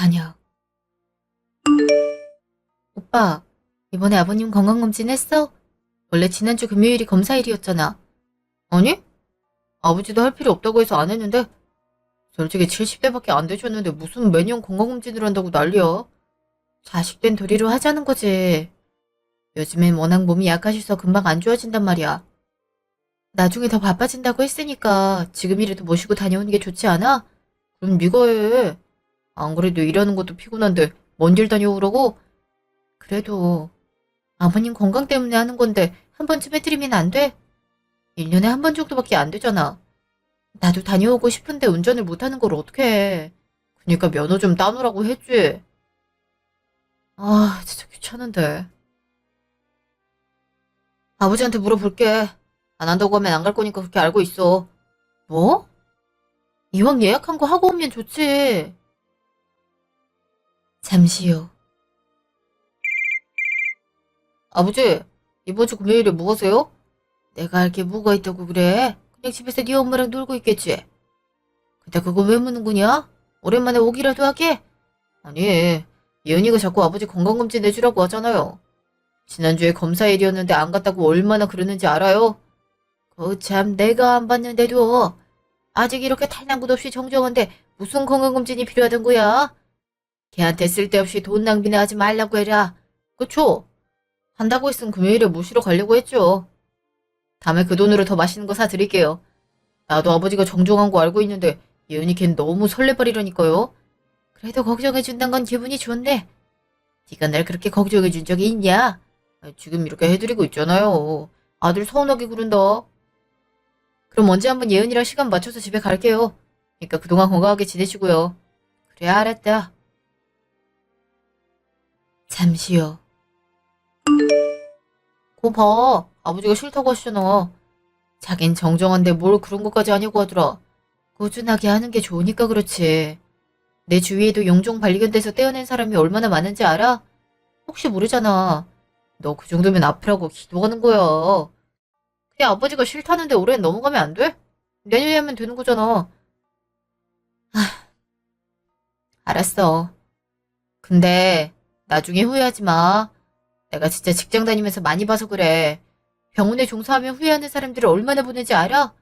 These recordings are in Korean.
저녁. 오빠, 이번에 아버님 건강검진 했어? 원래 지난주 금요일이 검사일이었잖아. 아니? 아버지도 할 필요 없다고 해서 안 했는데 솔직히 70대밖에 안 되셨는데 무슨 매년 건강검진을 한다고 난리야. 자식된 도리로 하자는 거지. 요즘엔 워낙 몸이 약하셔서 금방 안 좋아진단 말이야. 나중에 더 바빠진다고 했으니까 지금이라도 모시고 다녀오는 게 좋지 않아? 그럼 네가 해. 안 그래도 일하는 것도 피곤한데 먼 길 다녀오라고? 그래도 아버님 건강 때문에 하는 건데 한 번쯤 해드리면 안 돼? 1년에 한 번 정도밖에 안 되잖아. 나도 다녀오고 싶은데 운전을 못하는 걸 어떡해. 그니까 면허 좀 따놓으라고 했지. 아, 진짜 귀찮은데. 아버지한테 물어볼게. 안 한다고 하면 안 갈 거니까 그렇게 알고 있어. 뭐? 이왕 예약한 거 하고 오면 좋지. 잠시 후. 아버지, 이번 주 금요일에 뭐 하세요? 내가 알 게 뭐가 있다고 그래? 그냥 집에서 네 엄마랑 놀고 있겠지. 근데 그거 왜 묻는 거냐? 오랜만에 오기라도 하게? 아니, 예은이가 자꾸 아버지 건강검진 내주라고 하잖아요. 지난주에 검사일이었는데 안 갔다고 얼마나 그러는지 알아요? 참 내가 안 봤는데도 아직 이렇게 탈낭굿 없이 정정한데 무슨 건강검진이 필요하던 거야? 걔한테 쓸데없이 돈 낭비나 하지 말라고 해라. 그쵸? 한다고 했으면 금요일에 모시러 가려고 했죠. 다음에 그 돈으로 더 맛있는 거 사드릴게요. 나도 아버지가 정정한 거 알고 있는데 예은이 걘 너무 설레발이라니까요. 그래도 걱정해준단 건 기분이 좋은데 네가 날 그렇게 걱정해준 적이 있냐? 지금 이렇게 해드리고 있잖아요. 아들 서운하게 구른다. 그럼 언제 한번 예은이랑 시간 맞춰서 집에 갈게요. 그러니까 그동안 건강하게 지내시고요. 그래 알았다. 잠시 후. 고 봐. 아버지가 싫다고 하시잖아. 자긴 정정한데 뭘 그런 것까지 하냐고 하더라. 꾸준하게 하는 게 좋으니까 그렇지. 내 주위에도 용종 발견돼서 떼어낸 사람이 얼마나 많은지 알아? 혹시 모르잖아. 너 그 정도면 아프라고 기도하는 거야. 그냥 아버지가 싫다는데 올해는 넘어가면 안 돼? 내년에 하면 되는 거잖아. 알았어. 근데 나중에 후회하지 마. 내가 진짜 직장 다니면서 많이 봐서 그래. 병원에 종사하면 후회하는 사람들을 얼마나 보는지 알아?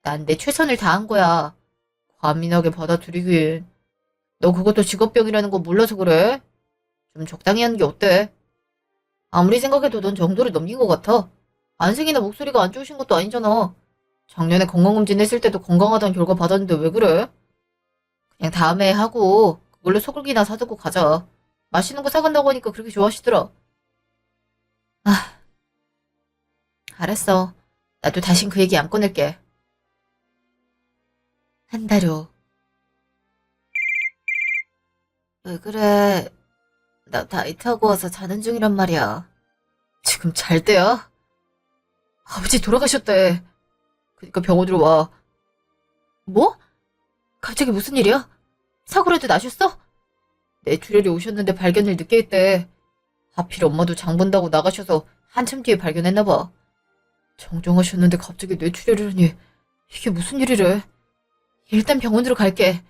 난 내 최선을 다한 거야. 과민하게 받아들이긴. 너 그것도 직업병이라는 거 몰라서 그래? 좀 적당히 하는 게 어때? 아무리 생각해도 넌 정도를 넘긴 것 같아. 안색이나 목소리가 안 좋으신 것도 아니잖아. 작년에 건강검진 했을 때도 건강하다는 결과 받았는데 왜 그래? 그냥 다음에 하고 그걸로 소고기나 사두고 가자. 맛있는 거 사간다고 하니까 그렇게 좋아하시더라. 아, 알았어. 나도 다신 그 얘기 안 꺼낼게. 한 달 후. 왜 그래? 나 다이트하고 와서 자는 중이란 말이야. 지금 잘 때야? 아버지 돌아가셨대. 그니까 병원으로 와. 뭐? 갑자기 무슨 일이야? 사고라도 나셨어? 뇌출혈이 오셨는데 발견을 늦게 했대. 하필 엄마도 장 본다고 나가셔서 한참 뒤에 발견했나봐. 정정하셨는데 갑자기 뇌출혈이라니 이게 무슨 일이래? 일단 병원으로 갈게.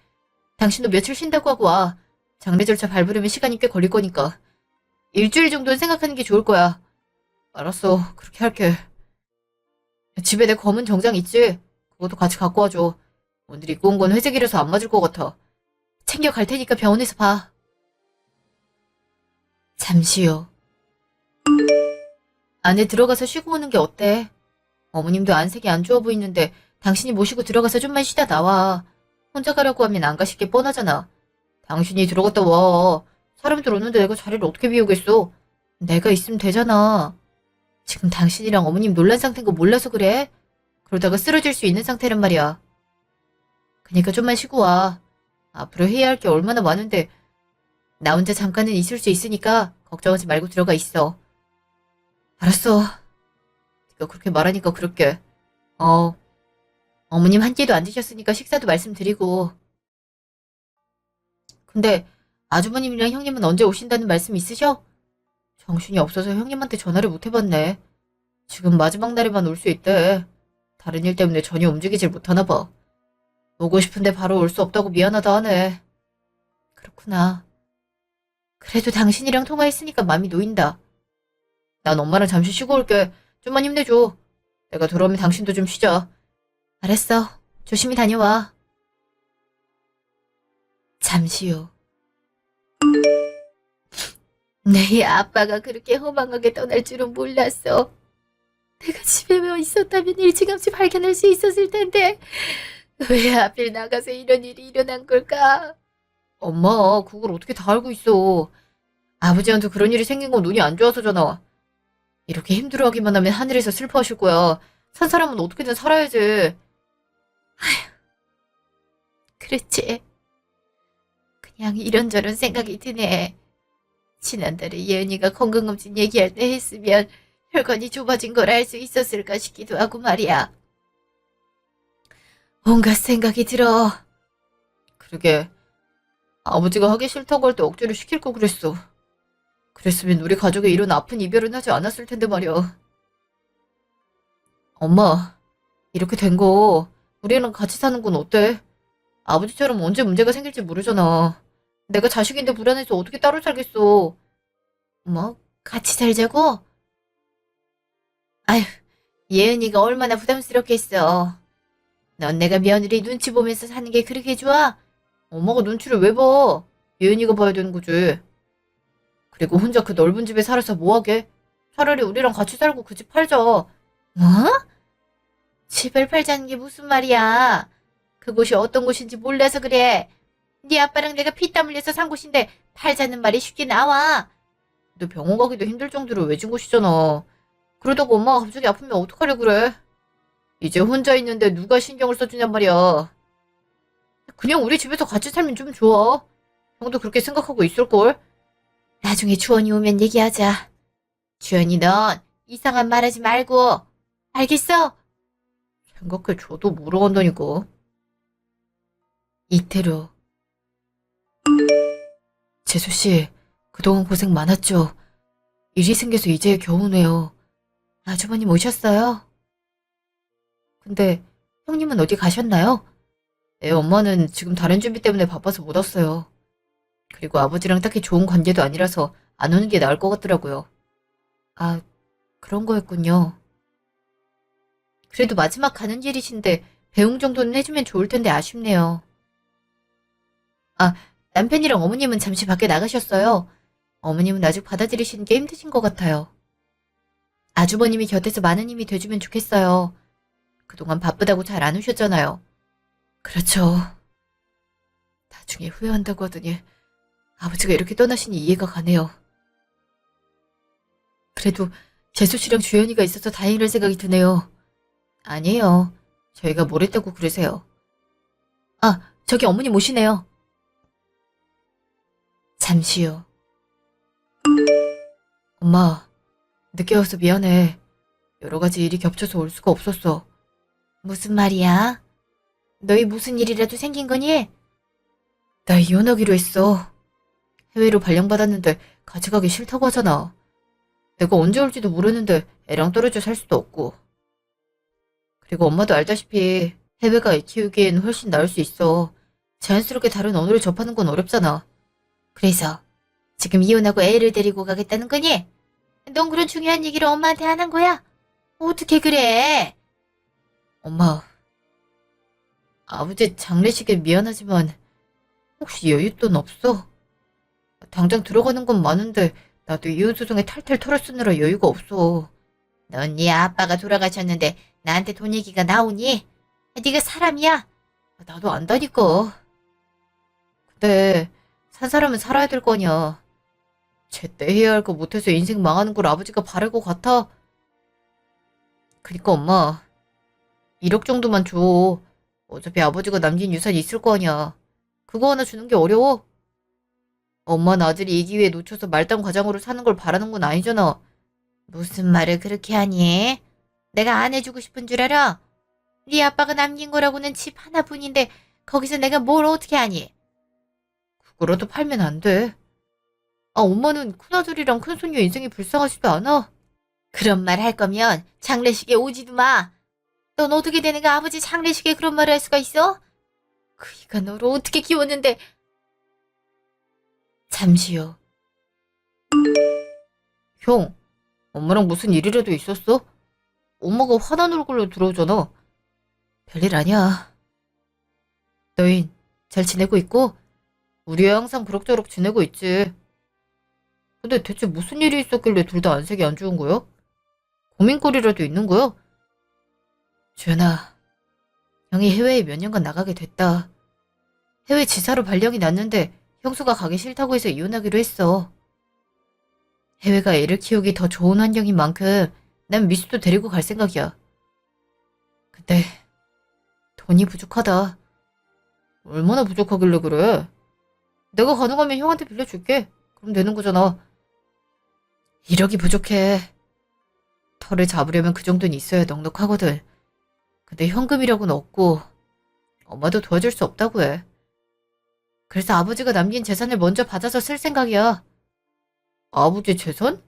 당신도 며칠 쉰다고 하고 와. 장례 절차 밟으려면 시간이 꽤 걸릴 거니까. 일주일 정도는 생각하는 게 좋을 거야. 알았어. 그렇게 할게. 집에 내 검은 정장 있지? 그것도 같이 갖고 와줘. 오늘 입고 온 건 회색이라서 안 맞을 것 같아. 챙겨 갈 테니까 병원에서 봐. 잠시 후. 안에 들어가서 쉬고 오는 게 어때? 어머님도 안색이 안 좋아 보이는데 당신이 모시고 들어가서 좀만 쉬다 나와. 혼자 가려고 하면 안 가실 게 뻔하잖아. 당신이 들어갔다 와. 사람들 오는데 내가 자리를 어떻게 비우겠어? 내가 있으면 되잖아. 지금 당신이랑 어머님 놀란 상태인 거 몰라서 그래? 그러다가 쓰러질 수 있는 상태란 말이야. 그니까 좀만 쉬고 와. 앞으로 해야 할 게 얼마나 많은데 나 혼자 잠깐은 있을 수 있으니까 걱정하지 말고 들어가 있어. 알았어. 네가 그렇게 말하니까 그럴게. 어, 어머님 한 끼도 안 드셨으니까 식사도 말씀드리고. 근데 아주버님이랑 형님은 언제 오신다는 말씀 있으셔? 정신이 없어서 형님한테 전화를 못 해봤네. 지금 마지막 날에만 올 수 있대. 다른 일 때문에 전혀 움직이질 못하나 봐. 오고 싶은데 바로 올 수 없다고 미안하다 하네. 그렇구나. 그래도 당신이랑 통화했으니까 마음이 놓인다. 난 엄마랑 잠시 쉬고 올게. 좀만 힘내줘. 내가 돌아오면 당신도 좀 쉬자. 알았어. 조심히 다녀와. 잠시 후. 내 아빠가 그렇게 허망하게 떠날 줄은 몰랐어. 내가 집에만 있었다면 일찌감치 발견할 수 있었을 텐데 왜 하필 나가서 이런 일이 일어난 걸까? 엄마, 그걸 어떻게 다 알고 있어. 아버지한테 그런 일이 생긴 건 눈이 안 좋아서잖아. 이렇게 힘들어하기만 하면 하늘에서 슬퍼하실 거야. 산 사람은 어떻게든 살아야지. 그렇지. 그냥 이런저런 생각이 드네. 지난달에 예은이가 건강검진 얘기할 때 했으면 혈관이 좁아진 걸 알 수 있었을까 싶기도 하고 말이야. 온갖 생각이 들어. 그러게. 아버지가 하기 싫다고 할 때 억지로 시킬 거 그랬어. 그랬으면 우리 가족에 이런 아픈 이별은 하지 않았을 텐데 말이야. 엄마, 이렇게 된 거 우리랑 같이 사는 건 어때? 아버지처럼 언제 문제가 생길지 모르잖아. 내가 자식인데 불안해서 어떻게 따로 살겠어. 뭐? 같이 살자고? 아휴, 예은이가 얼마나 부담스럽겠어. 넌 내가 며느리 눈치 보면서 사는 게 그렇게 좋아? 엄마가 눈치를 왜 봐? 예은이가 봐야 되는 거지. 그리고 혼자 그 넓은 집에 살아서 뭐하게? 차라리 우리랑 같이 살고 그 집 팔자. 뭐? 집을 팔자는 게 무슨 말이야? 그곳이 어떤 곳인지 몰라서 그래. 네 아빠랑 내가 피땀 흘려서 산 곳인데 팔자는 말이 쉽게 나와. 너 병원 가기도 힘들 정도로 외진 곳이잖아. 그러다가 엄마가 갑자기 아프면 어떡하려 그래? 이제 혼자 있는데 누가 신경을 써주냔 말이야. 그냥 우리 집에서 같이 살면 좀 좋아. 형도 그렇게 생각하고 있을걸? 나중에 주원이 오면 얘기하자. 주원이 넌 이상한 말 하지 말고. 알겠어? 생각해줘도 물어간다니까. 이틀 후. 재수씨, 그동안 고생 많았죠? 일이 생겨서 이제 겨우 오네요. 아주머님 오셨어요? 근데 형님은 어디 가셨나요? 내 엄마는 지금 다른 준비 때문에 바빠서 못 왔어요. 그리고 아버지랑 딱히 좋은 관계도 아니라서 안 오는 게 나을 것 같더라고요. 아, 그런 거였군요. 그래도 마지막 가는 길이신데 배웅 정도는 해주면 좋을 텐데 아쉽네요. 아, 남편이랑 어머님은 잠시 밖에 나가셨어요. 어머님은 아직 받아들이시는 게 힘드신 것 같아요. 아주버님이 곁에서 많은 힘이 돼주면 좋겠어요. 그동안 바쁘다고 잘 안 오셨잖아요. 그렇죠. 나중에 후회한다고 하더니 아버지가 이렇게 떠나시니 이해가 가네요. 그래도 재수 씨랑 주연이가 있어서 다행이라는 생각이 드네요. 아니에요. 저희가 뭘 했다고 그러세요. 아, 저기 어머님 오시네요. 잠시 후. 엄마, 늦게 와서 미안해. 여러 가지 일이 겹쳐서 올 수가 없었어. 무슨 말이야? 너희 무슨 일이라도 생긴 거니? 나 이혼하기로 했어. 해외로 발령받았는데 같이 가기 싫다고 하잖아. 내가 언제 올지도 모르는데 애랑 떨어져 살 수도 없고. 그리고 엄마도 알다시피 해외가 애 키우기엔 훨씬 나을 수 있어. 자연스럽게 다른 언어를 접하는 건 어렵잖아. 그래서 지금 이혼하고 애를 데리고 가겠다는 거니? 넌 그런 중요한 얘기를 엄마한테 안 한 거야? 어떻게 그래? 엄마, 아버지 장례식에 미안하지만 혹시 여윳돈 없어? 당장 들어가는 건 많은데 나도 이혼소송에 탈탈 털어 쓰느라 여유가 없어. 넌 네 아빠가 돌아가셨는데 나한테 돈 얘기가 나오니? 네가 사람이야? 나도 안다니까. 근데 산 사람은 살아야 될 거냐. 제때 해야 할 거 못해서 인생 망하는 걸 아버지가 바랄 것 같아? 그니까 엄마, 1억 정도만 줘. 어차피 아버지가 남긴 유산 있을 거 아니야. 그거 하나 주는 게 어려워? 엄마는 아들이 이 기회에 놓쳐서 말단 과장으로 사는 걸 바라는 건 아니잖아. 무슨 말을 그렇게 하니? 내가 안 해주고 싶은 줄 알아? 네 아빠가 남긴 거라고는 집 하나뿐인데 거기서 내가 뭘 어떻게 하니? 그거라도 팔면 안 돼. 아, 엄마는 큰아들이랑 큰손녀 인생이 불쌍하지도 않아? 그런 말 할 거면 장례식에 오지도 마. 넌 어떻게 되는가 아버지 장례식에 그런 말을 할 수가 있어? 그이가 너를 어떻게 키웠는데. 잠시요. 형, 엄마랑 무슨 일이라도 있었어? 엄마가 화난 얼굴로 들어오잖아. 별일 아니야. 너흰 잘 지내고 있고? 우리 애 항상 그럭저럭 지내고 있지. 근데 대체 무슨 일이 있었길래 둘 다 안색이 안 좋은 거야? 고민거리라도 있는 거야? 주연아, 형이 해외에 몇 년간 나가게 됐다. 해외 지사로 발령이 났는데 형수가 가기 싫다고 해서 이혼하기로 했어. 해외가 애를 키우기 더 좋은 환경인 만큼 난 미수도 데리고 갈 생각이야. 근데 돈이 부족하다. 얼마나 부족하길래 그래? 내가 가능하면 형한테 빌려줄게. 그럼 되는 거잖아. 1억이 부족해. 털을 잡으려면 그 정도는 있어야 넉넉하거든. 근데 현금이라고는 없고 엄마도 도와줄 수 없다고 해. 그래서 아버지가 남긴 재산을 먼저 받아서 쓸 생각이야. 아버지 재산?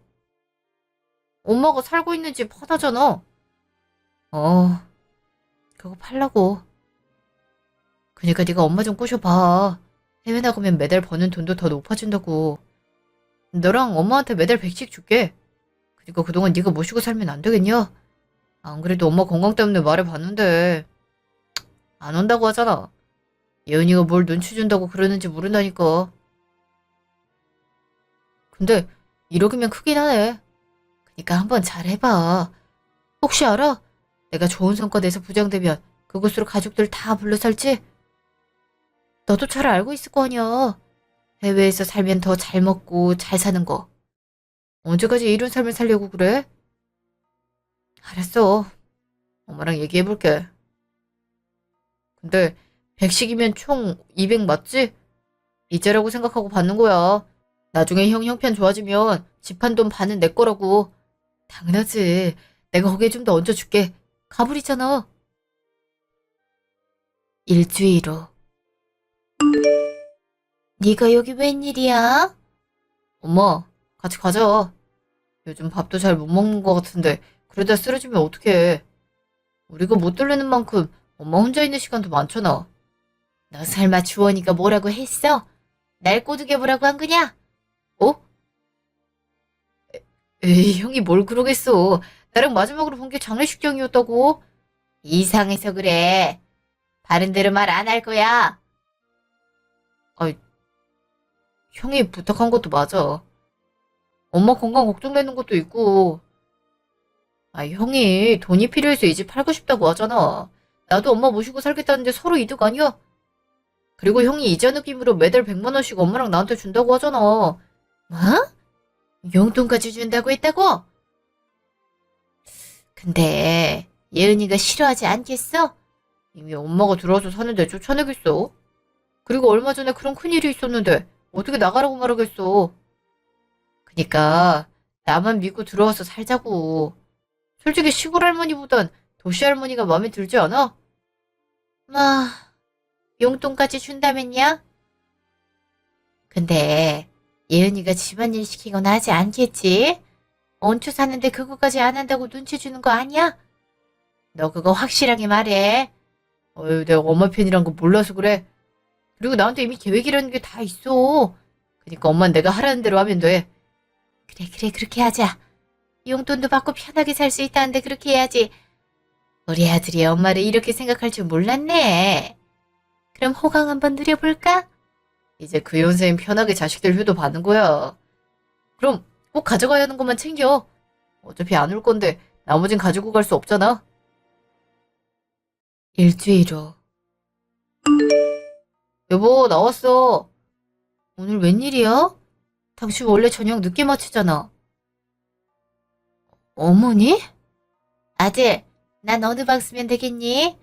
엄마가 살고 있는 집 하나잖아. 어, 그거 팔라고. 그니까 네가 엄마 좀 꼬셔봐. 해외 나가면 매달 버는 돈도 더 높아진다고. 너랑 엄마한테 매달 100씩 줄게. 그니까 그동안 네가 모시고 살면 안 되겠냐? 안 그래도 엄마 건강 때문에 말해봤는데 안 온다고 하잖아. 예은이가 뭘 눈치 준다고 그러는지 모른다니까. 근데 1억이면 크긴 하네. 그니까 한번 잘해봐. 혹시 알아? 내가 좋은 성과 내서 부장되면 그곳으로 가족들 다 불러 살지? 너도 잘 알고 있을 거 아니야. 해외에서 살면 더 잘 먹고 잘 사는 거. 언제까지 이런 삶을 살려고 그래? 알았어. 엄마랑 얘기해볼게. 근데 100씩이면 총 200 맞지? 이자라고 생각하고 받는 거야. 나중에 형 형편 좋아지면 집 한 돈 반은 내 거라고. 당연하지. 내가 거기에 좀 더 얹어줄게. 가불이잖아. 일주일 후. 네가 여기 웬일이야? 엄마, 같이 가자. 요즘 밥도 잘 못 먹는 것 같은데 그러다 쓰러지면 어떡해. 우리가 못 돌리는 만큼 엄마 혼자 있는 시간도 많잖아. 너 설마 주원이가 뭐라고 했어? 날 꼬드겨 보라고 한 거냐? 어? 에이, 형이 뭘 그러겠어. 나랑 마지막으로 본 게 장례식장이었다고. 이상해서 그래. 바른 대로 말 안 할 거야. 아이, 형이 부탁한 것도 맞아. 엄마 건강 걱정되는 것도 있고. 아, 형이 돈이 필요해서 이 집 팔고 싶다고 하잖아. 나도 엄마 모시고 살겠다는데 서로 이득 아니야? 그리고 형이 이자 느낌으로 매달 100만 원씩 엄마랑 나한테 준다고 하잖아. 뭐? 용돈까지 준다고 했다고? 근데 예은이가 싫어하지 않겠어? 이미 엄마가 들어와서 사는데 쫓아내겠어? 그리고 얼마 전에 그런 큰일이 있었는데 어떻게 나가라고 말하겠어? 그니까 나만 믿고 들어와서 살자고. 솔직히 시골 할머니보단 도시 할머니가 마음에 들지 않아? 마, 용돈까지 준다면야? 근데 예은이가 집안일 시키거나 하지 않겠지? 얹혀 사는데 그거까지 안 한다고 눈치 주는 거 아니야? 너 그거 확실하게 말해. 어휴, 내가 엄마 편이란 거 몰라서 그래. 그리고 나한테 이미 계획이라는 게 다 있어. 그니까 엄만 내가 하라는 대로 하면 돼. 그래, 그래, 그렇게 하자. 용돈도 받고 편하게 살 수 있다는데 그렇게 해야지. 우리 아들이 엄마를 이렇게 생각할 줄 몰랐네. 그럼 호강 한번 누려볼까? 이제 그 연세엔 편하게 자식들 효도 받는 거야. 그럼 꼭 가져가야 하는 것만 챙겨. 어차피 안 올 건데 나머진 가지고 갈 수 없잖아. 일주일 후. 여보, 나왔어. 오늘 웬일이야? 당신 원래 저녁 늦게 마치잖아. 어머니? 아들, 난 어느 방 쓰면 되겠니?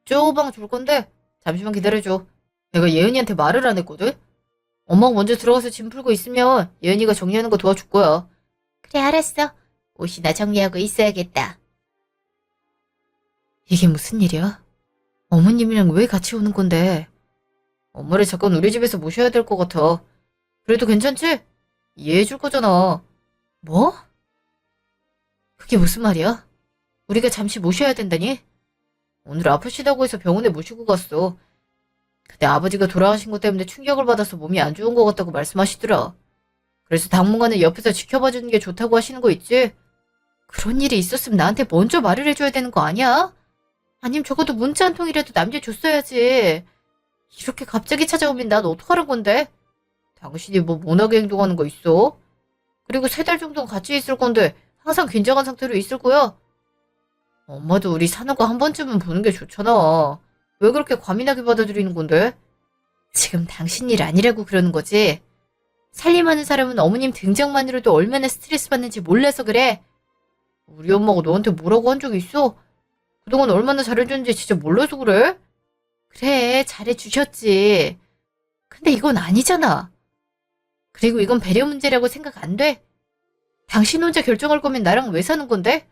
쪼방 줄 건데 잠시만 기다려줘. 내가 예은이한테 말을 안 했거든? 엄마가 먼저 들어가서 짐 풀고 있으면 예은이가 정리하는 거 도와줄 거야. 그래, 알았어. 옷이나 정리하고 있어야겠다. 이게 무슨 일이야? 어머님이랑 왜 같이 오는 건데? 엄마를 잠깐 우리 집에서 모셔야 될 것 같아. 그래도 괜찮지? 이해해 줄 거잖아. 뭐? 그게 무슨 말이야? 우리가 잠시 모셔야 된다니? 오늘 아프시다고 해서 병원에 모시고 갔어. 근데 아버지가 돌아가신 것 때문에 충격을 받아서 몸이 안 좋은 것 같다고 말씀하시더라. 그래서 당분간은 옆에서 지켜봐주는 게 좋다고 하시는 거 있지? 그런 일이 있었으면 나한테 먼저 말을 해줘야 되는 거 아니야? 아님 적어도 문자 한 통이라도 남겨줬어야지. 이렇게 갑자기 찾아오면 난 어떡하는 건데? 당신이 뭐 못하게 행동하는 거 있어? 그리고 3달 정도는 같이 있을 건데 항상 긴장한 상태로 있을 거야? 엄마도 우리 사는 거 한 번쯤은 보는 게 좋잖아. 왜 그렇게 과민하게 받아들이는 건데? 지금 당신 일 아니라고 그러는 거지? 살림하는 사람은 어머님 등장만으로도 얼마나 스트레스 받는지 몰라서 그래. 우리 엄마가 너한테 뭐라고 한 적이 있어? 그동안 얼마나 잘해줬는지 진짜 몰라서 그래? 그래, 잘해주셨지. 근데 이건 아니잖아. 그리고 이건 배려 문제라고 생각 안 돼? 당신 혼자 결정할 거면 나랑 왜 사는 건데?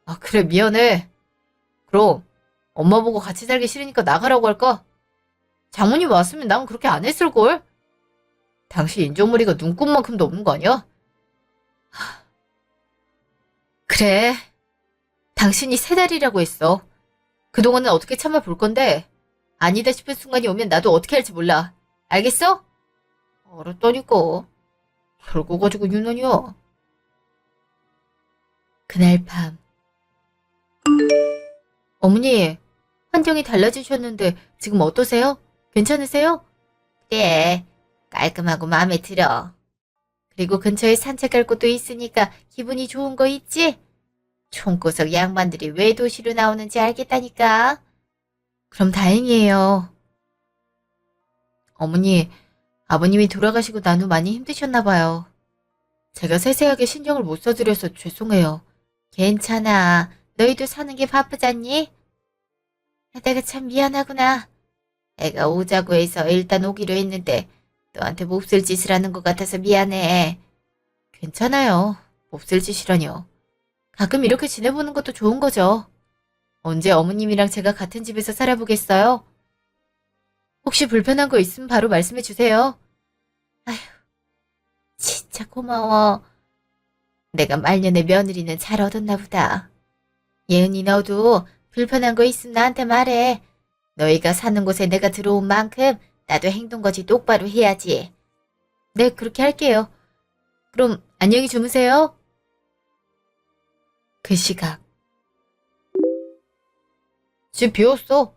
아, 그래, 미안해. 그럼 엄마 보고 같이 살기 싫으니까 나가라고 할까? 장모님 왔으면 난 그렇게 안 했을걸? 당신 인정머리가 눈곱만큼도 없는 거 아니야? 그래, 당신이 3달이라고 했어. 그동안은 어떻게 참아볼 건데 아니다 싶은 순간이 오면 나도 어떻게 할지 몰라. 알겠어? 알았다니까. 별거 가지고 유난이야. 그날 밤 어머니, 환경이 달라지셨는데 지금 어떠세요? 괜찮으세요? 그래, 깔끔하고 마음에 들어. 그리고 근처에 산책할 곳도 있으니까 기분이 좋은 거 있지? 총구석 양반들이 왜 도시로 나오는지 알겠다니까. 그럼 다행이에요. 어머니, 아버님이 돌아가시고 난 후 많이 힘드셨나 봐요. 제가 세세하게 신경을 못 써드려서 죄송해요. 괜찮아. 너희도 사는 게 바쁘잖니? 내가 참 미안하구나. 애가 오자고 해서 일단 오기로 했는데 너한테 몹쓸 짓을 하는 것 같아서 미안해. 괜찮아요. 몹쓸 짓이라뇨. 가끔 이렇게 지내보는 것도 좋은 거죠. 언제 어머님이랑 제가 같은 집에서 살아보겠어요? 혹시 불편한 거 있으면 바로 말씀해 주세요. 아휴, 진짜 고마워. 내가 말년에 며느리는 잘 얻었나 보다. 예은이 너도 불편한 거 있으면 나한테 말해. 너희가 사는 곳에 내가 들어온 만큼 나도 행동거지 똑바로 해야지. 네, 그렇게 할게요. 그럼 안녕히 주무세요. 그 시각. 집 비웠어.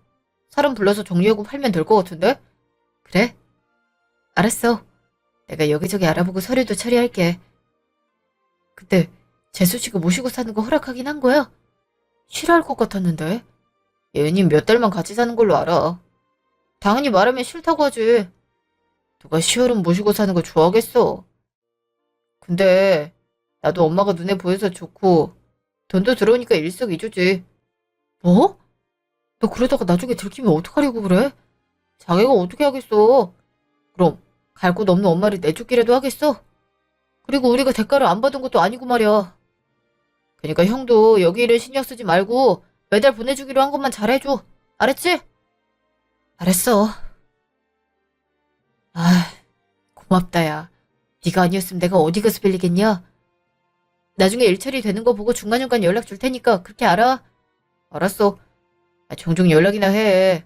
사람 불러서 정리하고 팔면 될 것 같은데? 그래? 알았어. 내가 여기저기 알아보고 서류도 처리할게. 근데 재수 씨가 모시고 사는 거 허락하긴 한 거야? 싫어할 것 같았는데. 예은이 몇 달만 같이 사는 걸로 알아. 당연히 말하면 싫다고 하지. 누가 시어른 모시고 사는 거 좋아하겠어. 근데 나도 엄마가 눈에 보여서 좋고 돈도 들어오니까 일석이조지. 뭐? 너 그러다가 나중에 들키면 어떡하려고 그래? 자기가 어떻게 하겠어. 그럼 갈 곳 없는 엄마를 내쫓기라도 하겠어? 그리고 우리가 대가를 안 받은 것도 아니고 말이야. 그러니까 형도 여기 일은 신경 쓰지 말고 매달 보내주기로 한 것만 잘해줘. 알았지? 알았어. 아, 고맙다 야. 네가 아니었으면 내가 어디 가서 빌리겠냐? 나중에 일처리 되는 거 보고 중간중간 연락 줄 테니까 그렇게 알아? 알았어. 종종 연락이나 해.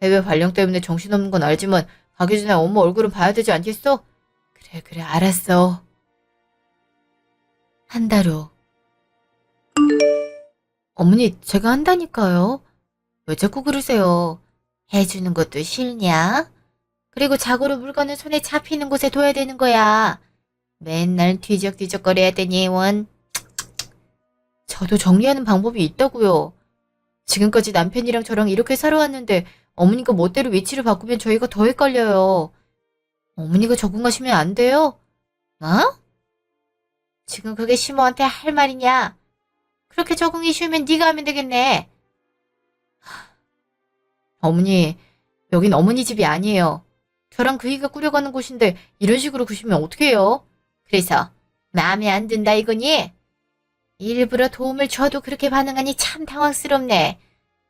해외 발령 때문에 정신없는 건 알지만 가기 전에 엄마 얼굴은 봐야 되지 않겠어? 그래 알았어. 한 달 후. 어머니 제가 한다니까요. 왜 자꾸 그러세요? 해주는 것도 싫냐? 그리고 자고로 물건은 손에 잡히는 곳에 둬야 되는 거야. 맨날 뒤적뒤적거려야 되니 원. 저도 정리하는 방법이 있다고요. 지금까지 남편이랑 저랑 이렇게 살아왔는데 어머니가 멋대로 위치를 바꾸면 저희가 더 헷갈려요. 어머니가 적응하시면 안 돼요? 어? 지금 그게 시모한테 할 말이냐? 그렇게 적응이 쉬우면 네가 하면 되겠네. 어머니, 여긴 어머니 집이 아니에요. 저랑 그이가 꾸려가는 곳인데 이런 식으로 구시면 어떡해요? 그래서 마음에 안 든다 이거니? 일부러 도움을 줘도 그렇게 반응하니 참 당황스럽네.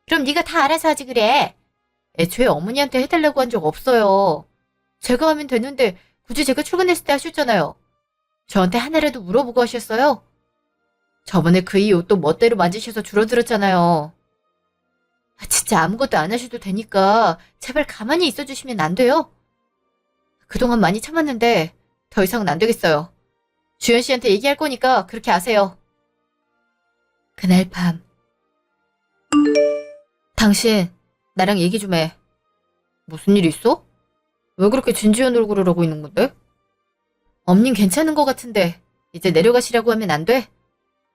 그럼 네가 다 알아서 하지 그래. 애초에 어머니한테 해달라고 한 적 없어요. 제가 하면 되는데 굳이 제가 출근했을 때 하셨잖아요. 저한테 하나라도 물어보고 하셨어요? 저번에 그이 옷도 멋대로 만지셔서 줄어들었잖아요. 진짜 아무것도 안 하셔도 되니까 제발 가만히 있어주시면 안 돼요? 그동안 많이 참았는데 더 이상은 안 되겠어요. 주연 씨한테 얘기할 거니까 그렇게 하세요. 그날 밤, 당신 나랑 얘기 좀 해. 무슨 일 있어? 왜 그렇게 진지한 얼굴을 하고 있는 건데? 엄님 괜찮은 것 같은데 이제 내려가시라고 하면 안 돼?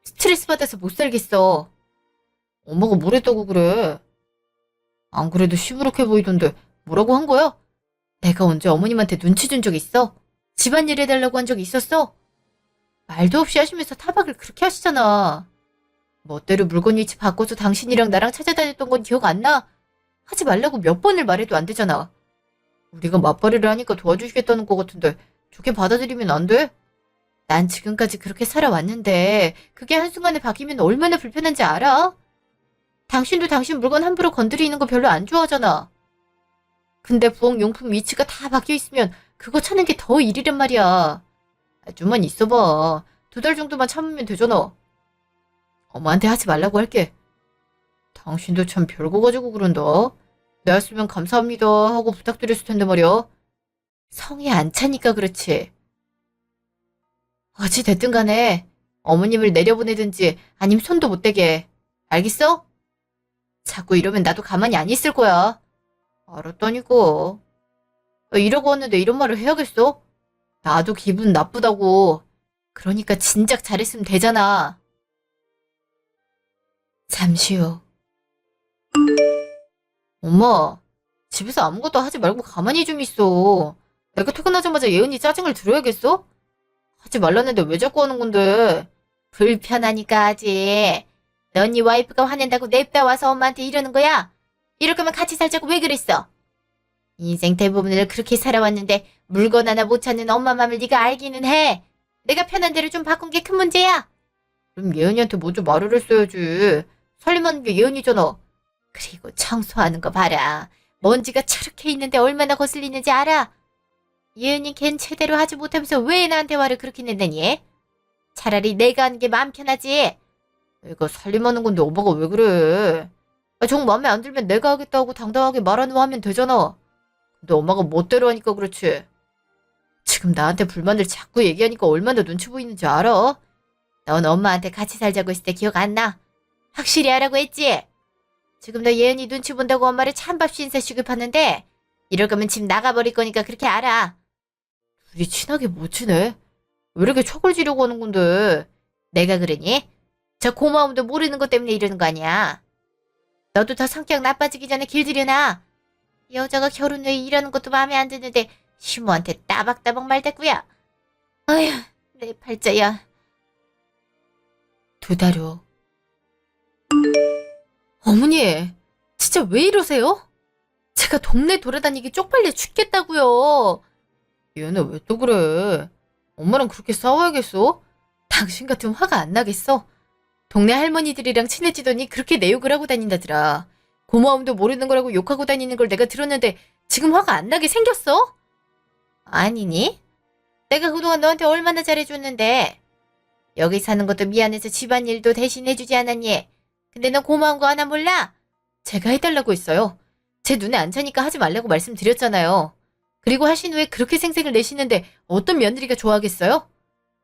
스트레스 받아서 못 살겠어. 엄마가 뭘 했다고 그래? 안 그래도 시무룩해 보이던데 뭐라고 한 거야? 내가 언제 어머님한테 눈치 준 적 있어? 집안일 해달라고 한 적 있었어? 말도 없이 하시면서 타박을 그렇게 하시잖아. 멋대로 물건 위치 바꿔서 당신이랑 나랑 찾아다녔던 건 기억 안 나? 하지 말라고 몇 번을 말해도 안 되잖아. 우리가 맞벌이를 하니까 도와주시겠다는 것 같은데 좋게 받아들이면 안 돼? 난 지금까지 그렇게 살아왔는데 그게 한순간에 바뀌면 얼마나 불편한지 알아? 당신도 당신 물건 함부로 건드리는 거 별로 안 좋아하잖아. 근데 부엌용품 위치가 다 바뀌어 있으면 그거 찾는 게 더 일이란 말이야. 좀만 있어봐. 2달 정도만 참으면 되잖아. 엄마한테 하지 말라고 할게. 당신도 참 별거 가지고 그런다. 내 했으면 감사합니다 하고 부탁드렸을 텐데 말이야. 성이 안 차니까 그렇지. 어찌 됐든 간에 어머님을 내려보내든지 아님 손도 못 대게 해. 알겠어? 자꾸 이러면 나도 가만히 안 있을 거야. 알았다니까. 이러고 왔는데 이런 말을 해야겠어? 나도 기분 나쁘다고. 그러니까 진작 잘했으면 되잖아. 잠시 후. 엄마, 집에서 아무것도 하지 말고 가만히 좀 있어. 내가 퇴근하자마자 예은이 짜증을 들어야겠어? 하지 말라는데 왜 자꾸 하는 건데? 불편하니까 하지. 넌 네 와이프가 화낸다고 냅다 와서 엄마한테 이러는 거야? 이럴 거면 같이 살자고 왜 그랬어? 인생 대부분을 그렇게 살아왔는데 물건 하나 못 찾는 엄마 맘을 네가 알기는 해. 내가 편한 대로 좀 바꾼 게 큰 문제야. 그럼 예은이한테 먼저 말을 했어야지. 살림하는 게 예은이잖아. 그리고 청소하는 거 봐라. 먼지가 저렇게 있는데 얼마나 거슬리는지 알아? 예은이 걘 제대로 하지 못하면서 왜 나한테 화를 그렇게 낸다니? 차라리 내가 하는 게 마음 편하지. 애가 살림하는 건데 엄마가 왜 그래? 정 마음에 안 들면 내가 하겠다고 당당하게 말하는 거 하면 되잖아. 근데 엄마가 멋대로 하니까 그렇지. 지금 나한테 불만을 자꾸 얘기하니까 얼마나 눈치 보이는지 알아? 넌 엄마한테 같이 살자고 했을 때 기억 안 나? 확실히 하라고 했지? 지금 너 예은이 눈치 본다고 엄마를 찬밥 신세 취급하는데 이럴 거면 집 나가버릴 거니까 그렇게 알아. 둘이 친하게 못 지내? 왜 이렇게 척을 지려고 하는 건데? 내가 그러니? 저 고마움도 모르는 것 때문에 이러는 거 아니야. 너도 더 성격 나빠지기 전에 길 들여놔. 여자가 결혼 후에 일하는 것도 마음에 안 드는데 시모한테 따박따박 말대꾸야. 아휴, 내 팔자야. 2달 후. 어머니, 진짜 왜 이러세요? 제가 동네 돌아다니기 쪽팔려 죽겠다고요. 얘는 왜 또 그래? 엄마랑 그렇게 싸워야겠어? 당신 같으면 화가 안 나겠어? 동네 할머니들이랑 친해지더니 그렇게 내 욕을 하고 다닌다더라. 고마움도 모르는 거라고 욕하고 다니는 걸 내가 들었는데 지금 화가 안 나게 생겼어? 아니니? 내가 그동안 너한테 얼마나 잘해줬는데. 여기 사는 것도 미안해서 집안일도 대신 해주지 않았니? 근데 너 고마운 거 하나 몰라? 제가 해달라고 했어요. 제 눈에 안 차니까 하지 말라고 말씀드렸잖아요. 그리고 하신 후에 그렇게 생색을 내시는데 어떤 며느리가 좋아하겠어요?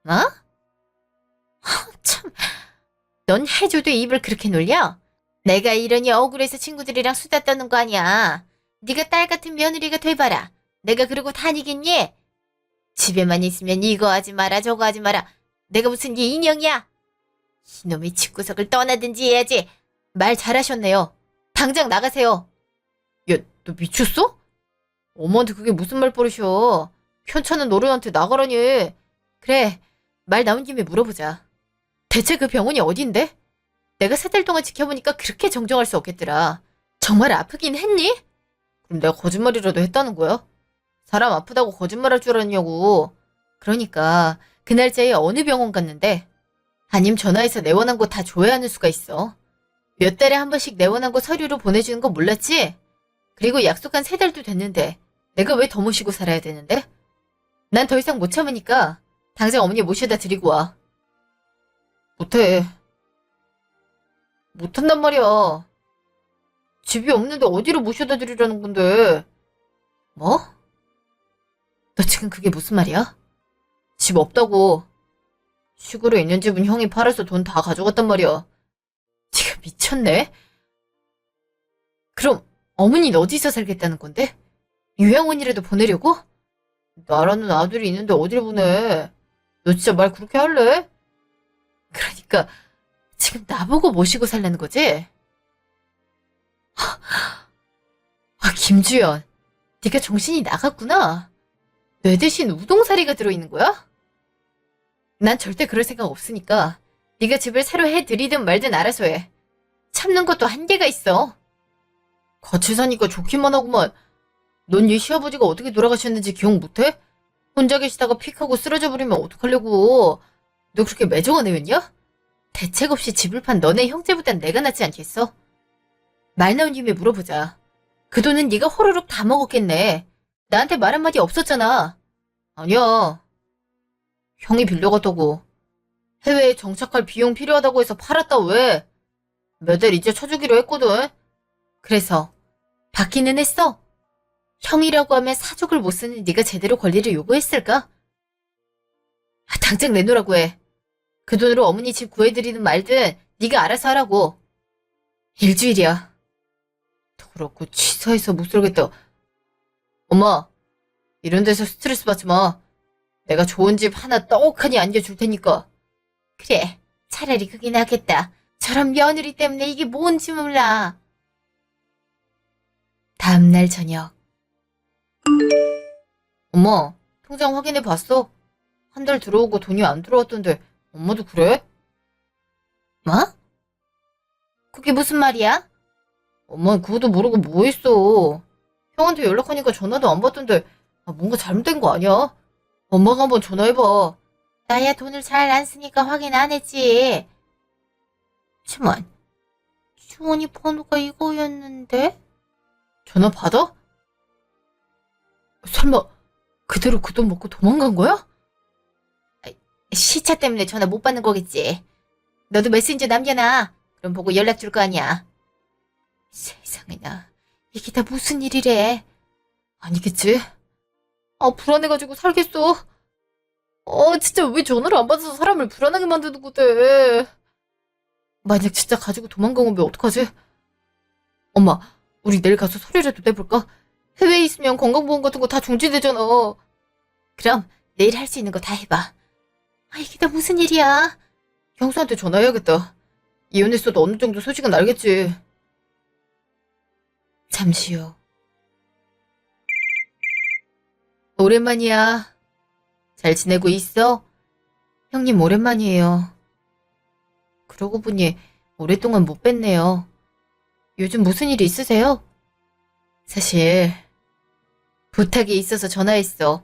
어? 참, 넌 해줘도 입을 그렇게 놀려? 내가 이러니 억울해서 친구들이랑 수다 떠는 거 아니야. 네가 딸 같은 며느리가 돼봐라. 내가 그러고 다니겠니? 집에만 있으면 이거 하지 마라 저거 하지 마라. 내가 무슨 네 인형이야? 이놈의 집구석을 떠나든지 해야지. 말 잘하셨네요. 당장 나가세요. 야, 너 미쳤어? 어머한테 그게 무슨 말버릇이야. 현찮은 어른한테 나가라니. 그래, 말 나온 김에 물어보자. 대체 그 병원이 어딘데? 내가 3달 동안 지켜보니까 그렇게 정정할 수 없겠더라. 정말 아프긴 했니? 그럼 내가 거짓말이라도 했다는 거야? 사람 아프다고 거짓말할 줄 알았냐고. 그러니까 그 날짜에 어느 병원 갔는데? 아님 전화해서 내원한 거 다 줘야 하는 수가 있어. 몇 달에 한 번씩 내원한 거 서류로 보내주는 거 몰랐지? 그리고 약속한 3달도 됐는데 내가 왜 더 모시고 살아야 되는데? 난 더 이상 못 참으니까 당장 어머니 모셔다 드리고 와. 못해. 못한단 말이야. 집이 없는데 어디로 모셔다 드리라는 건데. 뭐? 너 지금 그게 무슨 말이야? 집 없다고. 시골에 있는 집은 형이 팔아서 돈 다 가져갔단 말이야. 네가 미쳤네? 그럼 어머니는 어디서 살겠다는 건데? 요양원이라도 보내려고? 나라는 아들이 있는데 어딜 보내? 너 진짜 말 그렇게 할래? 그러니까 지금 나보고 모시고 살라는 거지? 아, 김주연. 네가 정신이 나갔구나. 뇌 대신 우동사리가 들어있는 거야? 난 절대 그럴 생각 없으니까 네가 집을 새로 해드리든 말든 알아서 해. 참는 것도 한계가 있어. 같이 사니까 좋기만 하구만. 넌 네 시아버지가 어떻게 돌아가셨는지 기억 못해? 혼자 계시다가 픽하고 쓰러져 버리면 어떡하려고. 너 그렇게 매정한 애였냐? 대책 없이 집을 판 너네 형제보단 내가 낫지 않겠어? 말 나온 김에 물어보자. 그 돈은 네가 호로록 다 먹었겠네. 나한테 말 한마디 없었잖아. 아니야. 형이 빌려갔다고. 해외에 정착할 비용 필요하다고 해서 팔았다 왜? 몇 달 이제 쳐주기로 했거든. 그래서 받기는 했어. 형이라고 하면 사족을 못 쓰는 네가 제대로 권리를 요구했을까? 아, 당장 내놓으라고 해. 그 돈으로 어머니 집 구해드리든 말든 네가 알아서 하라고. 일주일이야. 더럽고 치사해서 못 살겠다. 엄마, 이런 데서 스트레스 받지 마. 내가 좋은 집 하나 떡하니 안겨줄 테니까. 그래, 차라리 그게 낫겠다. 저런 며느리 때문에 이게 뭔지 몰라. 다음날 저녁. 엄마, 통장 확인해 봤어? 한 달 들어오고 돈이 안 들어왔던데 엄마도 그래? 뭐? 그게 무슨 말이야? 엄마 그것도 모르고 뭐 했어. 형한테 연락하니까 전화도 안 받던데 뭔가 잘못된 거 아니야? 엄마가 한번 전화해봐. 나야 돈을 잘 안 쓰니까 확인 안 했지. 잠만, 주원이 번호가 이거였는데? 전화 받아? 설마 그대로 그 돈 먹고 도망간 거야? 시차 때문에 전화 못 받는 거겠지. 너도 메신저 남겨놔. 그럼 보고 연락 줄 거 아니야. 세상에나, 이게 다 무슨 일이래. 아니겠지? 아, 불안해가지고 살겠어. 진짜 왜 전화를 안 받아서 사람을 불안하게 만드는 건데. 만약 진짜 가지고 도망가면 어떡하지? 엄마, 우리 내일 가서 서류라도 내볼까? 해외에 있으면 건강보험 같은 거 다 중지되잖아. 그럼 내일 할 수 있는 거 다 해봐. 아, 이게 다 무슨 일이야? 형수한테 전화해야겠다. 이혼했어도 어느 정도 소식은 알겠지. 잠시 후. 오랜만이야. 잘 지내고 있어? 형님 오랜만이에요. 그러고 보니 오랫동안 못 뵀네요. 요즘 무슨 일 있으세요? 사실 부탁이 있어서 전화했어.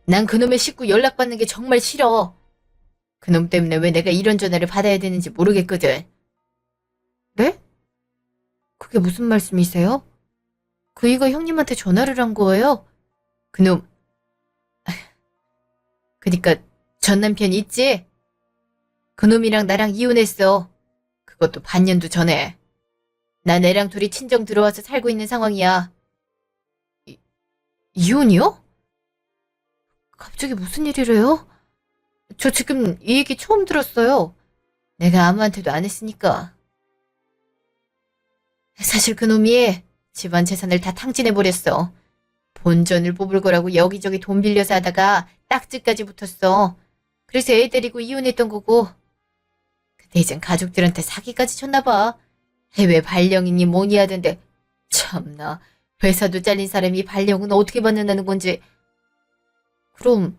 난 그놈의 식구 연락받는 게 정말 싫어. 그놈 때문에 왜 내가 이런 전화를 받아야 되는지 모르겠거든. 네? 그게 무슨 말씀이세요? 그이가 형님한테 전화를 한 거예요? 그놈, 그니까 전 남편 있지? 그놈이랑 나랑 이혼했어. 그것도 반년도 전에. 난 애랑 둘이 친정 들어와서 살고 있는 상황이야. 이혼이요? 갑자기 무슨 일이래요? 저 지금 이 얘기 처음 들었어요. 내가 아무한테도 안 했으니까. 사실 그놈이 집안 재산을 다 탕진해버렸어. 본전을 뽑을 거라고 여기저기 돈 빌려서 하다가 딱지까지 붙었어. 그래서 애 데리고 이혼했던 거고. 근데 이젠 가족들한테 사기까지 쳤나봐. 해외 발령이니 뭐니 하던데. 참나, 회사도 잘린 사람이 발령은 어떻게 받는다는 건지. 그럼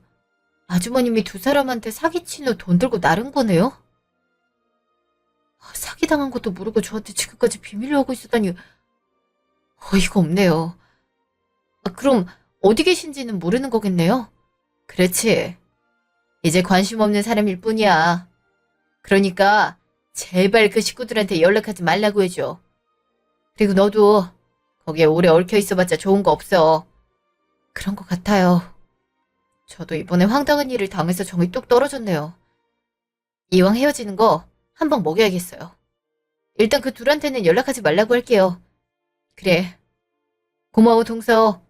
아주머님이 두 사람한테 사기친 후 돈 들고 나른 거네요? 사기당한 것도 모르고 저한테 지금까지 비밀로 하고 있었다니 어이가 없네요. 그럼 어디 계신지는 모르는 거겠네요? 그렇지. 이제 관심 없는 사람일 뿐이야. 그러니까 제발 그 식구들한테 연락하지 말라고 해줘. 그리고 너도 거기에 오래 얽혀 있어봤자 좋은 거 없어. 그런 것 같아요. 저도 이번에 황당한 일을 당해서 정이 뚝 떨어졌네요. 이왕 헤어지는 거 한 방 먹여야겠어요. 일단 그 둘한테는 연락하지 말라고 할게요. 그래. 고마워, 동서.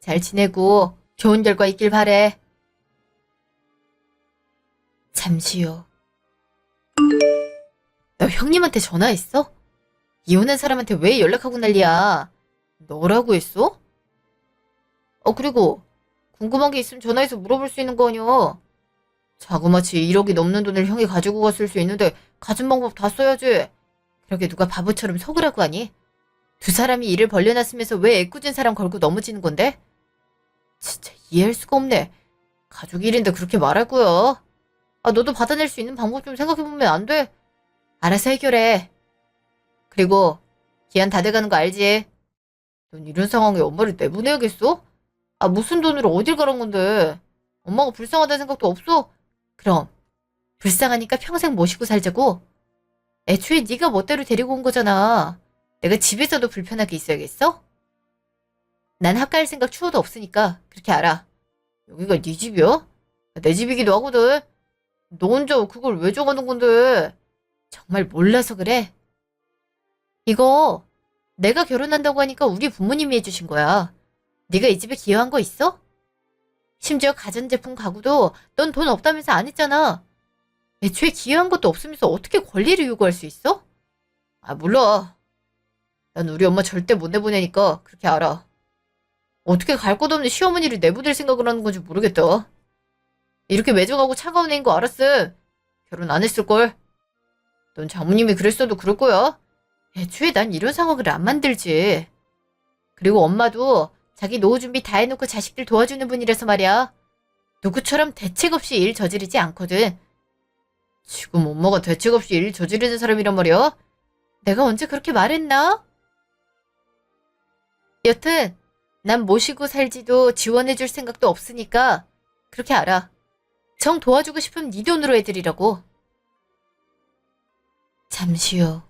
잘 지내고 좋은 결과 있길 바래. 잠시 후. 너 형님한테 전화했어? 이혼한 사람한테 왜 연락하고 난리야? 너라고 했어? 그리고 궁금한 게 있으면 전화해서 물어볼 수 있는 거 아니야? 자그마치 1억이 넘는 돈을 형이 가지고 갔을 수 있는데 가진 방법 다 써야지. 그렇게 누가 바보처럼 속으라고 하니? 두 사람이 일을 벌려놨으면서 왜 애꿎은 사람 걸고 넘어지는 건데? 진짜 이해할 수가 없네. 가족 일인데 그렇게 말하고요. 너도 받아낼 수 있는 방법 좀 생각해보면 안 돼? 알아서 해결해. 그리고 기한 다 돼가는 거 알지? 넌 이런 상황에 엄마를 내보내야겠어? 무슨 돈으로 어딜 가란 건데? 엄마가 불쌍하다는 생각도 없어? 그럼 불쌍하니까 평생 모시고 살자고? 애초에 네가 멋대로 데리고 온 거잖아. 내가 집에서도 불편하게 있어야겠어? 난 학갈 생각 추워도 없으니까 그렇게 알아. 여기가 네 집이야? 내 집이기도 하거든. 너 혼자 그걸 왜 정하는 건데? 정말 몰라서 그래. 이거 내가 결혼한다고 하니까 우리 부모님이 해주신 거야. 네가 이 집에 기여한 거 있어? 심지어 가전제품 가구도 넌 돈 없다면서 안 했잖아. 애초에 기여한 것도 없으면서 어떻게 권리를 요구할 수 있어? 몰라. 난 우리 엄마 절대 못 내보내니까 그렇게 알아. 어떻게 갈 곳 없는 시어머니를 내보낼 생각을 하는 건지 모르겠다. 이렇게 매정하고 차가운 애인 거 알았음. 결혼 안 했을걸. 넌 장모님이 그랬어도 그럴 거야. 애초에 난 이런 상황을 안 만들지. 그리고 엄마도 자기 노후 준비 다 해놓고 자식들 도와주는 분이라서 말이야. 누구처럼 대책 없이 일 저지르지 않거든. 지금 엄마가 대책 없이 일 저지르는 사람이란 말이야? 내가 언제 그렇게 말했나? 여튼 난 모시고 살지도 지원해줄 생각도 없으니까 그렇게 알아. 정 도와주고 싶으면 네 돈으로 해드리라고. 잠시 후.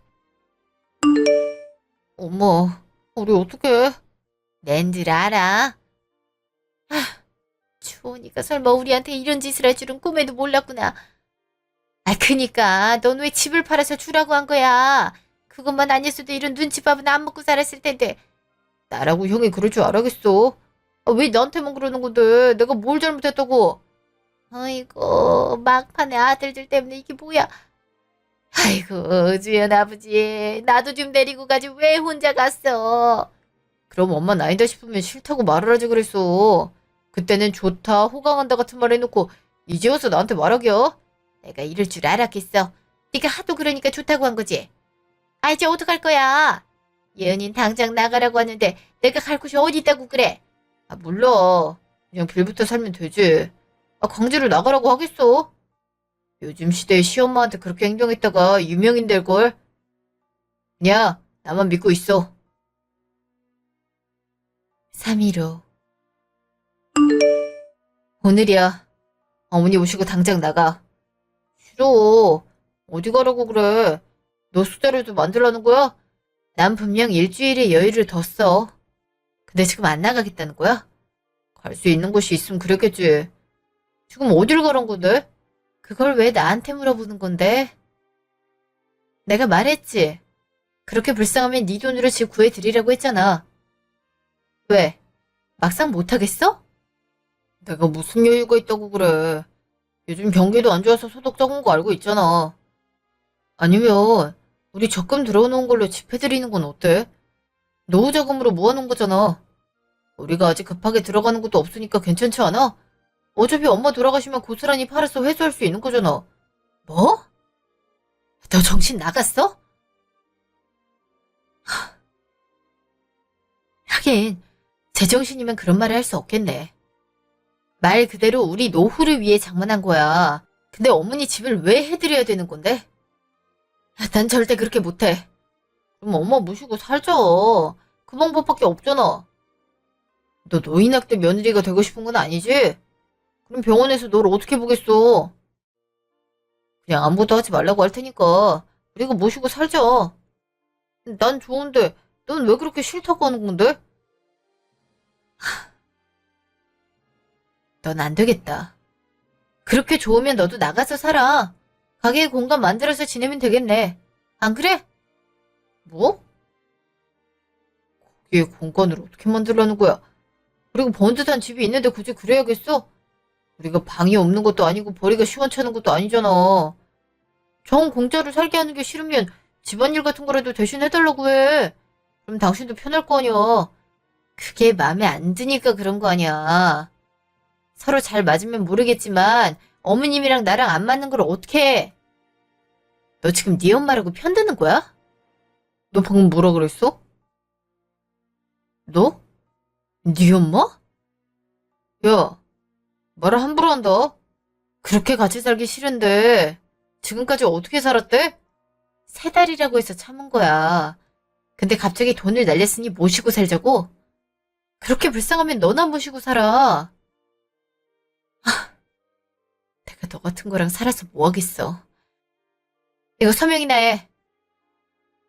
어머, 우리 어떡해? 낸들 알아. 추우니까 설마 우리한테 이런 짓을 할 줄은 꿈에도 몰랐구나. 그니까 넌 왜 집을 팔아서 주라고 한 거야? 그것만 아니었어도 이런 눈치밥은 안 먹고 살았을 텐데. 나라고 형이 그럴 줄 알아겠어? 왜 나한테만 그러는 건데? 내가 뭘 잘못했다고? 아이고, 막판에 아들들 때문에 이게 뭐야? 아이고, 주연 아버지, 나도 좀 데리고 가지 왜 혼자 갔어? 그럼 엄마는 아니다 싶으면 싫다고 말을 하지 그랬어. 그때는 좋다, 호강한다 같은 말 해놓고 이제 와서 나한테 말하겨? 내가 이럴 줄 알았겠어. 네가 하도 그러니까 좋다고 한 거지. 이제 어떡할 거야? 예은인 당장 나가라고 하는데 내가 갈 곳이 어디 있다고 그래? 몰라. 그냥 빌부터 살면 되지. 강제로 나가라고 하겠어? 요즘 시대에 시엄마한테 그렇게 행동했다가 유명인 될걸? 야, 나만 믿고 있어. 3일 후. 오늘이야. 어머니 오시고 당장 나가. 싫어. 어디 가라고 그래. 너 수다라도 만들라는 거야? 난 분명 일주일의 여유를 뒀어. 근데 지금 안 나가겠다는 거야? 갈 수 있는 곳이 있으면 그랬겠지. 지금 어딜 가란 건데? 그걸 왜 나한테 물어보는 건데? 내가 말했지. 그렇게 불쌍하면 네 돈으로 집 구해드리라고 했잖아. 왜? 막상 못하겠어? 내가 무슨 여유가 있다고 그래. 요즘 경기도 안 좋아서 소득 적은 거 알고 있잖아. 아니면 우리 적금 들어오는 걸로 집 해드리는 건 어때? 노후 자금으로 모아놓은 거잖아. 우리가 아직 급하게 들어가는 것도 없으니까 괜찮지 않아? 어차피 엄마 돌아가시면 고스란히 팔아서 회수할 수 있는 거잖아. 뭐? 너 정신 나갔어? 하긴 제정신이면 그런 말을 할 수 없겠네. 말 그대로 우리 노후를 위해 장만한 거야. 근데 어머니 집을 왜 해드려야 되는 건데? 난 절대 그렇게 못해. 그럼 엄마 모시고 살자. 그 방법밖에 없잖아. 너 노인학대 며느리가 되고 싶은 건 아니지? 그럼 병원에서 널 어떻게 보겠어? 그냥 아무것도 하지 말라고 할 테니까 우리가 모시고 살자. 난 좋은데 넌 왜 그렇게 싫다고 하는 건데? 넌 안 되겠다. 그렇게 좋으면 너도 나가서 살아. 가게에 공간 만들어서 지내면 되겠네. 안 그래? 뭐? 거기에 공간을 어떻게 만들라는 거야? 그리고 번듯한 집이 있는데 굳이 그래야겠어? 우리가 방이 없는 것도 아니고 벌이가 시원찮은 것도 아니잖아. 정 공짜로 살게 하는 게 싫으면 집안일 같은 거라도 대신 해달라고 해. 그럼 당신도 편할 거 아니야. 그게 마음에 안 드니까 그런 거 아니야. 서로 잘 맞으면 모르겠지만 어머님이랑 나랑 안 맞는 걸 어떻게 해? 너 지금 네 엄마라고 편드는 거야? 너 방금 뭐라 그랬어? 너? 네 엄마? 야, 말을 함부로 한다. 그렇게 같이 살기 싫은데 지금까지 어떻게 살았대? 3달이라고 해서 참은 거야. 근데 갑자기 돈을 날렸으니 모시고 살자고? 그렇게 불쌍하면 너나 모시고 살아. 내가 너 같은 거랑 살아서 뭐 하겠어. 이거 서명이나 해.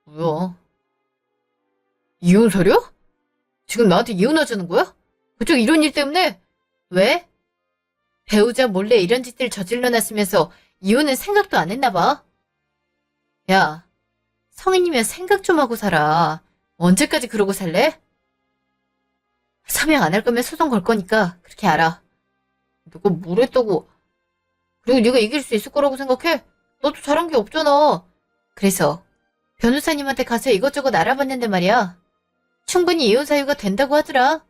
뭐야? 이혼 서류? 지금 나한테 이혼하자는 거야? 그쪽 이런 일 때문에? 왜? 배우자 몰래 이런 짓들 저질러 놨으면서 이혼은 생각도 안 했나 봐. 야, 성인이면 생각 좀 하고 살아. 언제까지 그러고 살래? 서명 안 할 거면 소송 걸 거니까 그렇게 알아. 내가 뭘 했다고. 그리고 네가 이길 수 있을 거라고 생각해? 너도 잘한 게 없잖아. 그래서 변호사님한테 가서 이것저것 알아봤는데 말이야. 충분히 이혼 사유가 된다고 하더라.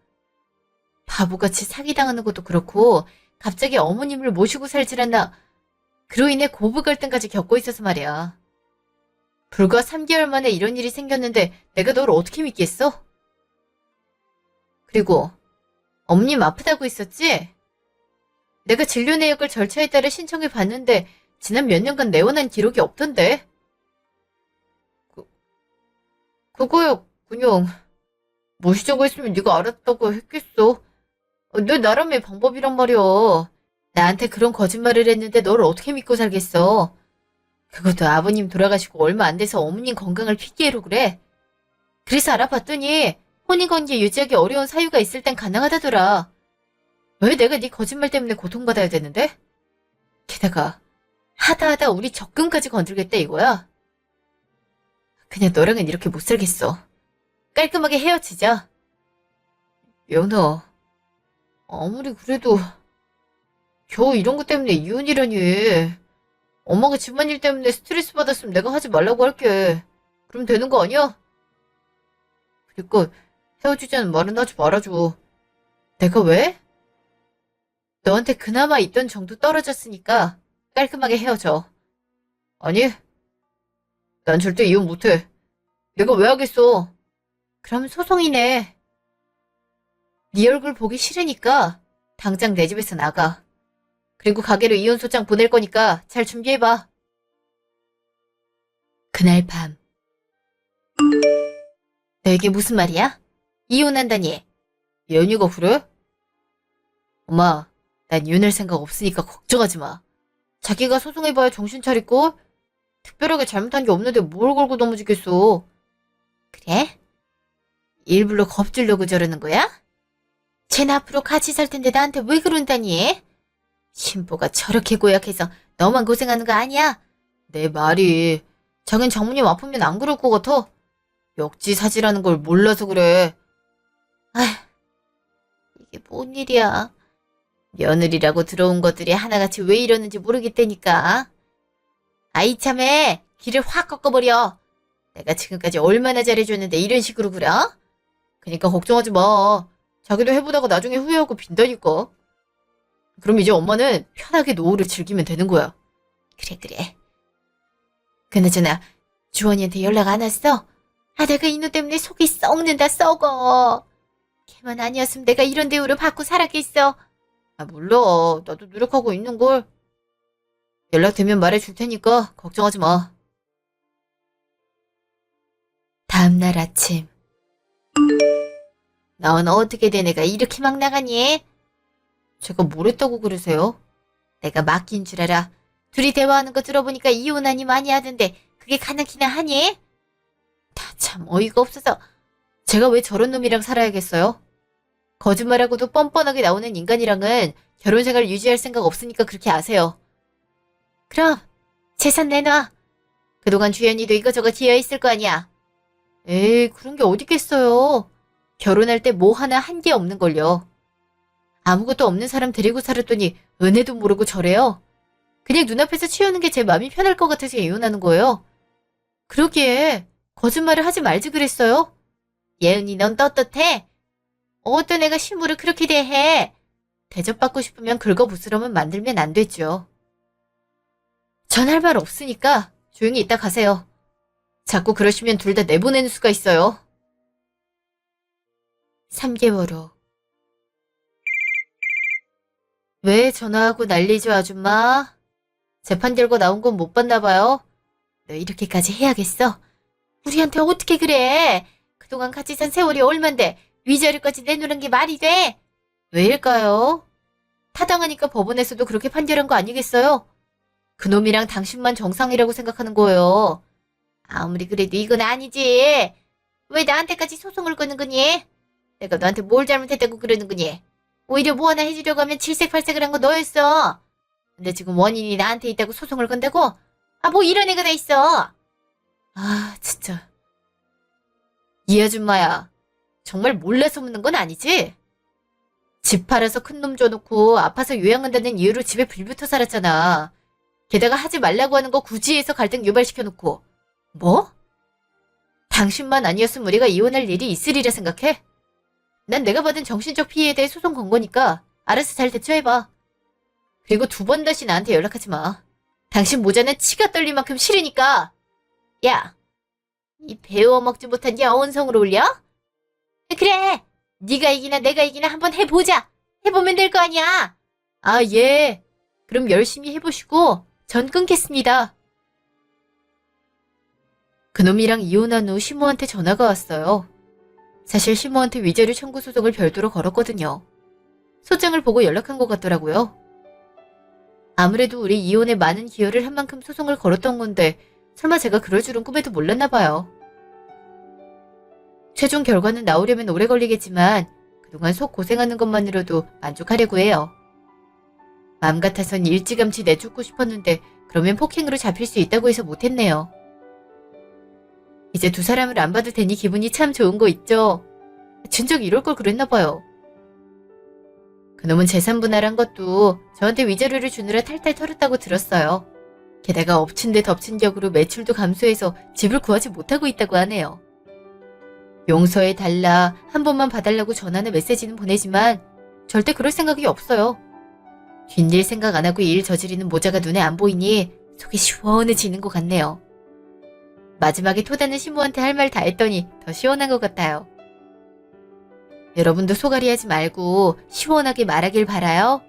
바보같이 사기당하는 것도 그렇고 갑자기 어머님을 모시고 살질 않나. 그로 인해 고부 갈등까지 겪고 있어서 말이야. 불과 3개월 만에 이런 일이 생겼는데 내가 널 어떻게 믿겠어? 그리고 어머님 아프다고 했었지? 내가 진료 내역을 절차에 따라 신청해 봤는데 지난 몇 년간 내원한 기록이 없던데. 그거야 그냥 모시자고 했으면 네가 알았다고 했겠어. 내 나름의 방법이란 말이야. 나한테 그런 거짓말을 했는데 널 어떻게 믿고 살겠어. 그것도 아버님 돌아가시고 얼마 안 돼서 어머님 건강을 핑계로 그래. 그래서 알아봤더니 혼인관계 유지하기 어려운 사유가 있을 땐 가능하다더라. 왜 내가 네 거짓말 때문에 고통받아야 되는데? 게다가 하다 우리 적금까지 건들겠다 이거야. 그냥 너랑은 이렇게 못 살겠어. 깔끔하게 헤어지자. 연아, 아무리 그래도 겨우 이런 것 때문에 이혼이라니. 엄마가 집안일 때문에 스트레스 받았으면 내가 하지 말라고 할게. 그럼 되는 거 아니야? 그러니까 헤어지자는 말은 하지 말아줘. 내가 왜? 너한테 그나마 있던 정도 떨어졌으니까 깔끔하게 헤어져. 아니, 난 절대 이혼 못해. 내가 왜 하겠어? 그럼 소송이네. 네 얼굴 보기 싫으니까 당장 내 집에서 나가. 그리고 가게로 이혼 소장 보낼 거니까 잘 준비해봐. 그날 밤. 너 이게 무슨 말이야? 이혼한다니. 연유가 그래? 엄마, 난 이혼할 생각 없으니까 걱정하지 마. 자기가 소송해봐야 정신 차릴걸? 특별하게 잘못한 게 없는데 뭘 걸고 넘어지겠어. 그래? 일부러 겁주려고 저러는 거야? 쟤는 앞으로 같이 살 텐데 나한테 왜 그런다니? 신보가 저렇게 고약해서 너만 고생하는 거 아니야? 내 말이. 자긴 장모님 아프면 안 그럴 것 같아. 역지사지라는 걸 몰라서 그래. 아휴, 이게 뭔 일이야. 며느리라고 들어온 것들이 하나같이 왜 이러는지 모르겠다니까. 아이 참에 길을 확 꺾어버려. 내가 지금까지 얼마나 잘해줬는데 이런 식으로 굴어? 그니까 걱정하지 마. 자기도 해보다가 나중에 후회하고 빈다니까. 그럼 이제 엄마는 편하게 노후를 즐기면 되는 거야. 그래. 그나저나 주원이한테 연락 안 왔어? 아, 내가 이놈 때문에 속이 썩는다 썩어. 걔만 아니었으면 내가 이런 대우를 받고 살았겠어. 아, 몰라. 나도 노력하고 있는걸. 연락되면 말해줄 테니까 걱정하지 마. 다음날 아침. 넌 어떻게 된 애가 이렇게 막 나가니? 제가 뭘 했다고 그러세요? 내가 맡긴 줄 알아. 둘이 대화하는 거 들어보니까 이혼하니 많이 하던데 그게 가능키나 하니? 다 참 어이가 없어서. 제가 왜 저런 놈이랑 살아야겠어요? 거짓말하고도 뻔뻔하게 나오는 인간이랑은 결혼생활 유지할 생각 없으니까 그렇게 아세요. 그럼 재산 내놔. 그동안 주연이도 이거저거 기여있을 거 아니야. 에이, 그런 게 어딨겠어요. 결혼할 때 뭐 하나 한 게 없는걸요. 아무것도 없는 사람 데리고 살았더니 은혜도 모르고 저래요. 그냥 눈앞에서 치우는 게 제 마음이 편할 것 같아서 이혼하는 거예요. 그러기에 거짓말을 하지 말지 그랬어요. 예은이 넌 떳떳해? 어떤 애가 시무를 그렇게 대해? 대접받고 싶으면 긁어부스럼은 만들면 안 되죠. 전 할 말 없으니까 조용히 있다 가세요. 자꾸 그러시면 둘 다 내보내는 수가 있어요. 3개월 후. 왜 전화하고 난리죠, 아줌마? 재판 들고 나온 건 못 봤나 봐요. 너 이렇게까지 해야겠어? 우리한테 어떻게 그래? 그동안 같이 산 세월이 얼만데 위자료까지 내놓는 게 말이 돼? 왜일까요? 타당하니까 법원에서도 그렇게 판결한 거 아니겠어요? 그놈이랑 당신만 정상이라고 생각하는 거예요. 아무리 그래도 이건 아니지. 왜 나한테까지 소송을 거는 거니? 내가 너한테 뭘 잘못했다고 그러는 거니? 오히려 뭐 하나 해주려고 하면 칠색팔색을 한 거 너였어. 근데 지금 원인이 나한테 있다고 소송을 건다고? 아, 뭐 이런 애가 다 있어. 아, 진짜. 이 아줌마야. 정말 몰라서 묻는 건 아니지? 집 팔아서 큰 놈 줘놓고 아파서 요양한다는 이유로 집에 불붙어 살았잖아. 게다가 하지 말라고 하는 거 굳이 해서 갈등 유발시켜놓고. 뭐? 당신만 아니었으면 우리가 이혼할 일이 있으리라 생각해? 난 내가 받은 정신적 피해에 대해 소송 건 거니까 알아서 잘 대처해봐. 그리고 2번 다시 나한테 연락하지 마. 당신 모자는 치가 떨릴 만큼 싫으니까. 야, 이 배워 먹지 못한 여운성으로 올려? 그래, 네가 이기나 내가 이기나 한번 해보자. 해보면 될 거 아니야. 아, 예. 그럼 열심히 해보시고 전 끊겠습니다. 그놈이랑 이혼한 후 시모한테 전화가 왔어요. 사실 시모한테 위자료 청구 소송을 별도로 걸었거든요. 소장을 보고 연락한 것 같더라고요. 아무래도 우리 이혼에 많은 기여를 한 만큼 소송을 걸었던 건데 설마 제가 그럴 줄은 꿈에도 몰랐나 봐요. 최종 결과는 나오려면 오래 걸리겠지만 그동안 속 고생하는 것만으로도 만족하려고 해요. 마음 같아선 일찌감치 내쫓고 싶었는데 그러면 폭행으로 잡힐 수 있다고 해서 못했네요. 이제 2 사람을 안 봐도 되니 기분이 참 좋은 거 있죠. 진작 이럴 걸 그랬나 봐요. 그놈은 재산 분할한 것도 저한테 위자료를 주느라 탈탈 털었다고 들었어요. 게다가 엎친 데 덮친 격으로 매출도 감소해서 집을 구하지 못하고 있다고 하네요. 용서해달라, 한 번만 봐달라고 전화나 메시지는 보내지만 절대 그럴 생각이 없어요. 뒷일 생각 안 하고 일 저지르는 모자가 눈에 안 보이니 속이 시원해지는 것 같네요. 마지막에 토다는 시모한테 할 말 다 했더니 더 시원한 것 같아요. 여러분도 소갈이 하지 말고 시원하게 말하길 바라요.